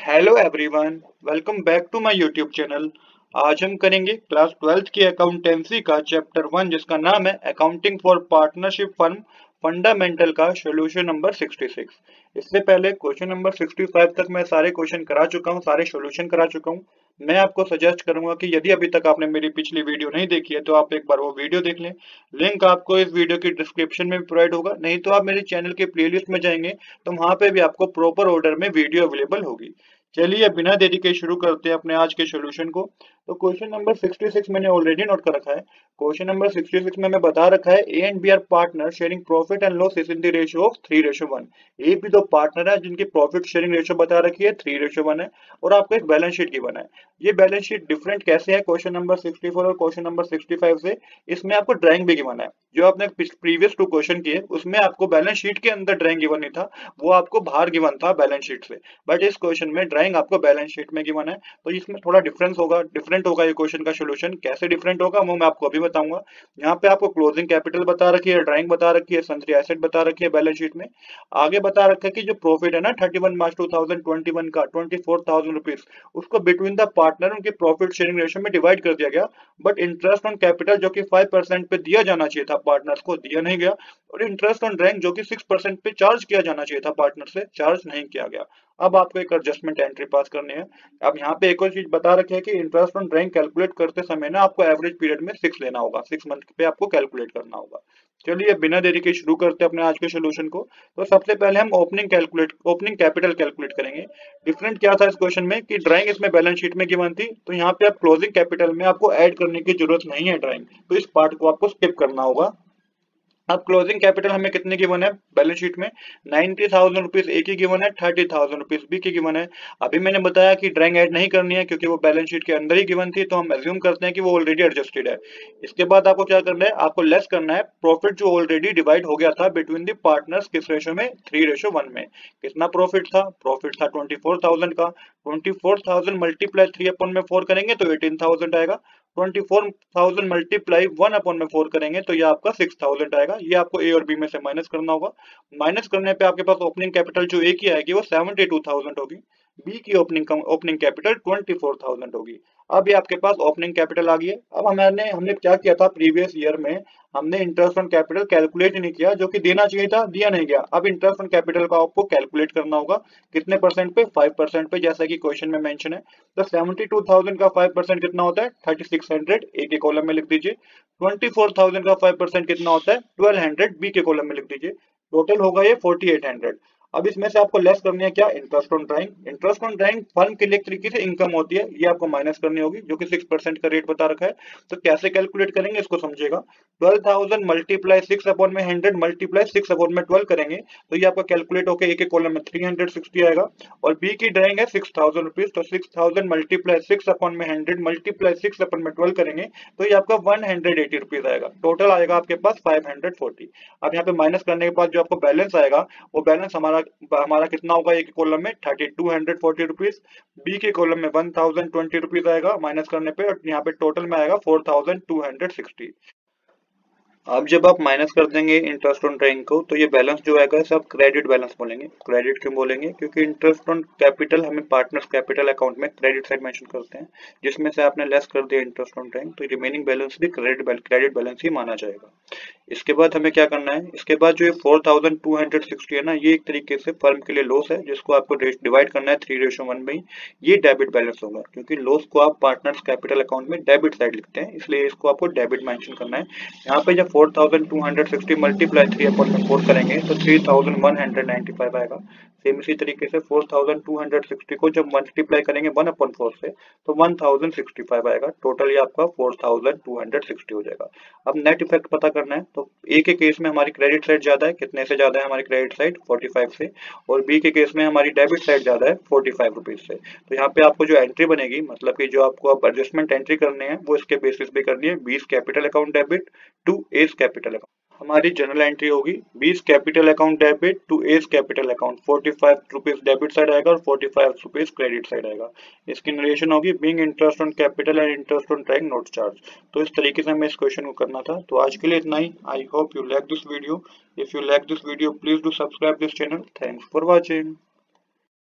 Hello everyone, welcome back to my YouTube channel. आज हम करेंगे क्लास 12th की अकाउंटेंसी का चैप्टर 1 जिसका नाम है accounting for partnership firm fundamental का सॉल्यूशन नंबर 66। इससे पहले क्वेश्चन नंबर 65 तक मैं सारे क्वेश्चन करा चुका हूँ, सारे सॉल्यूशन करा चुका हूँ। मैं आपको सजेस्ट करूंगा कि यदि अभी तक आपने मेरी पिछली वीडियो नहीं देखी है तो आप एक बार वो वीडियो देख लें। लिंक आपको इस वीडियो की डिस्क्रिप्शन में भी प्रोवाइड होगा, नहीं तो आप मेरे चैनल के प्लेलिस्ट में जाएंगे तो वहां पे भी आपको प्रॉपर ऑर्डर में वीडियो अवेलेबल होगी। चलिए बिना देरी के शुरू करते हैं अपने आज के सॉल्यूशन को। तो क्वेश्चन नंबर 66 मैंने ऑलरेडी नोट कर रखा है। क्वेश्चन नंबर 66 में मैं बता रखा है A and B are partner sharing profit and loss is in the ratio of 3:1। A भी दो पार्टनर है जिनकी प्रॉफिट शेयरिंग रेशियो बता रखी है 3:1 है और आपको एक बैलेंस शीट गिवन है। ये बैलेंस शीट डिफरेंट कैसे है क्वेश्चन नंबर 64 और क्वेश्चन नंबर 65 से, इसमें आपको ड्राइंग भी गिवन है। जो आपने प्रीवियस 2 क्वेश्चन किए उसमें आपको बैलेंस शीट के अंदर ड्राइंग गिवन नहीं था, वो आपको बाहर गिवन था बैलेंस शीट से। बट इस क्वेश्चन में ड्राइंग आपको बैलेंस शीट में गिवन है, तो इसमें थोड़ा डिफरेंट होगा ये क्वेश्चन का सॉल्यूशन। कैसे डिफरेंट होगा वो मैं आपको अभी बताऊंगा। यहाँ पे आपको क्लोजिंग कैपिटल बता रखी है, ड्राइंग बता रखी है, सन्ड्री एसेट बता रखी है बैलेंस शीट में। आगे बता रखा है कि जो प्रॉफिट है ना 31 मार्च 2021 का 24,000 रुपीज, उसको बिटवीन द पार्टनर उनके प्रॉफिट शेयरिंग रेशियो में डिवाइड कर दिया गया। बट इंटरेस्ट ऑन कैपिटल जो कि 5% पे दिया जाना चाहिए था पार्टनर्स को, दिया नहीं गया। और इंटरेस्ट ऑन ड्राइंग जो कि 6% पे चार्ज किया जाना चाहिए था पार्टनर से, चार्ज नहीं किया गया। अब आपको एक एडजस्टमेंट एंट्री पास करनी है। अब यहाँ पे एक और चीज बता रखी है कि इंटरेस्ट ऑन ड्राइंग कैलकुलेट करते समय ना आपको एवरेज पीरियड में 6 लेना होगा, 6 मंथ पे आपको कैलकुलेट करना होगा। चलिए बिना देरी के शुरू करते हैं अपने आज के सोल्यूशन को। तो सबसे पहले हम ओपनिंग कैपिटल कैलकुलेट करेंगे। डिफरेंट क्या था इस क्वेश्चन में कि ड्राइंग इसमें बैलेंस शीट में गिवन थी, तो यहाँ पे आप क्लोजिंग कैपिटल में आपको ऐड करने की जरूरत नहीं है ड्राइंग, तो इस पार्ट को आपको स्किप करना होगा। अब क्लोजिंग कैपिटल हमें कितने गिवन है बैलेंस शीट में, 90,000 रुपीज ए की गिवन है, 30,000 रुपीज बी की गिवन है। अभी मैंने बताया कि ड्राइंग ऐड नहीं करनी है क्योंकि वो बैलेंस शीट के अंदर ही गिवन थी, तो हम एज्यूम करते हैं कि वो ऑलरेडी एडजस्टेड है। इसके बाद आपको क्या करना है, आपको लेस करना है प्रॉफिट जो ऑलरेडी डिवाइड हो गया था बिटवीन द पार्टनर्स किस रेशो में, 3:1 में। कितना प्रॉफिट था, प्रॉफिट था 24,000 का। 24,000 मल्टीप्लाई 3/4 करेंगे तो 18,000 आएगा। 24,000 मल्टीप्लाई 1/4 करेंगे तो ये आपका 6,000 आएगा। ये आपको ए और बी में से माइनस करना होगा। माइनस करने पे आपके पास ओपनिंग कैपिटल जो ए की आएगी वो 72,000 होगी, बी की ओपनिंग कैपिटल 24,000 होगी। अब ये आपके पास ओपनिंग कैपिटल आ गई है। अब हमने क्या किया था प्रीवियस ईयर में, हमने इंटरेस्ट ऑन कैपिटल कैलकुलेट नहीं किया, जो कि देना चाहिए था, दिया नहीं गया। अब इंटरेस्ट ऑन कैपिटल का आपको कैलकुलेट करना होगा। कितने परसेंट पे, 5% पे, जैसा कि क्वेश्चन में मेंशन है। तो 72,000 का 5% कितना होता है, 3600, ए के कॉलम में लिख दीजिए। 24,000 का 5% कितना होता है, 1200, बी के कॉलम में लिख दीजिए। टोटल होगा ये 4800। अब इसमें से आपको लेस करनी है क्या, interest on drawing. Interest on drawing firm के लिए एक तरीके से इनकम होती है, ये आपको माइनस करनी होगी, जो कि 6% का रेट बता रखा है। तो कैसे कैलकुलेट करेंगे इसको समझेगा। 12,000 मल्टीप्लाई 6/100 मल्टीप्लाई 6/12 करेंगे तो ये आपका कैलकुलेट होकर एक एक कॉलम में 360 आएगा। और बी की ड्राइंग है 6,000 रुपीज, तो 6,000 मल्टीप्लाई 6/100 मल्टीप्लाई 6/12 करेंगे तो ये आपका 180 रुपीज आएगा। टोटल आएगा आपके पास 540। अब यहाँ पे माइनस करने के बाद जो आपको बैलेंस आएगा, वो बैलेंस हमारा हमारा कितना होगा, एक कॉलम में 3240 रुपीज, बी के कॉलम में 1020 रुपीज आएगा माइनस करने पे, और यहाँ पे टोटल में आएगा 4260। अब जब आप माइनस कर देंगे इंटरेस्ट ऑन ड्राइंग को तो ये बैलेंस जो आएगा सब क्रेडिट बैलेंस बोलेंगे। क्रेडिट क्यों बोलेंगे, क्योंकि इंटरेस्ट ऑन कैपिटल हमें पार्टनर्स कैपिटल अकाउंट में क्रेडिट साइड मेंशन करते हैं, जिसमें से आपने लेस कर दिया इंटरेस्ट ऑन ड्राइंग, तो रिमेनिंग बैलेंस भी क्रेडिट बैलेंस ही माना जाएगा। इसके बाद हमें क्या करना है, इसके बाद जो ये 4260 है ना, ये एक तरीके से फर्म के लिए लॉस है, जिसको आपको डिवाइड करना है 3:1 में। ये डेबिट बैलेंस होगा, क्योंकि लॉस को आप पार्टनर्स कैपिटल अकाउंट में डेबिट साइड लिखते हैं, इसलिए इसको आपको डेबिट मेंशन करना है। यहाँ पे जब 4260 मल्टीप्लाई 3/4 करेंगे तो 3195 आएगा। सेम इसी तरीके से 4260 को जब मल्टीप्लाई करेंगे 1/4 से तो 1065 आएगा। टोटल ये आपका 4260 हो जाएगा। अब नेट इफेक्ट पता करना है, तो ए के केस में हमारी क्रेडिट साइड ज्यादा है, कितने से ज्यादा है हमारी क्रेडिट साइड, 45 से, और बी के केस में हमारी डेबिट साइड ज्यादा है 45 रुपीज से। तो यहाँ पे आपको जो एंट्री बनेगी, मतलब कि जो आपको अब एडजस्टमेंट एंट्री करनी है वो इसके बेसिस पे करनी है। 20 capital account debit to as capital account. हमारी जनरल एंट्री होगी 20 capital account debit to as capital account, 45 rupees debit side आएगा और 45 रुपीज क्रेडिट साइड आएगा। इसकी नरेशन होगी being interest on capital and interest on drawing not charge. तो इस तरीके से हमें इस क्वेश्चन को करना था। तो आज के लिए इतना ही। I hope you like this video. If you like this video please do subscribe this channel. Thanks for watching.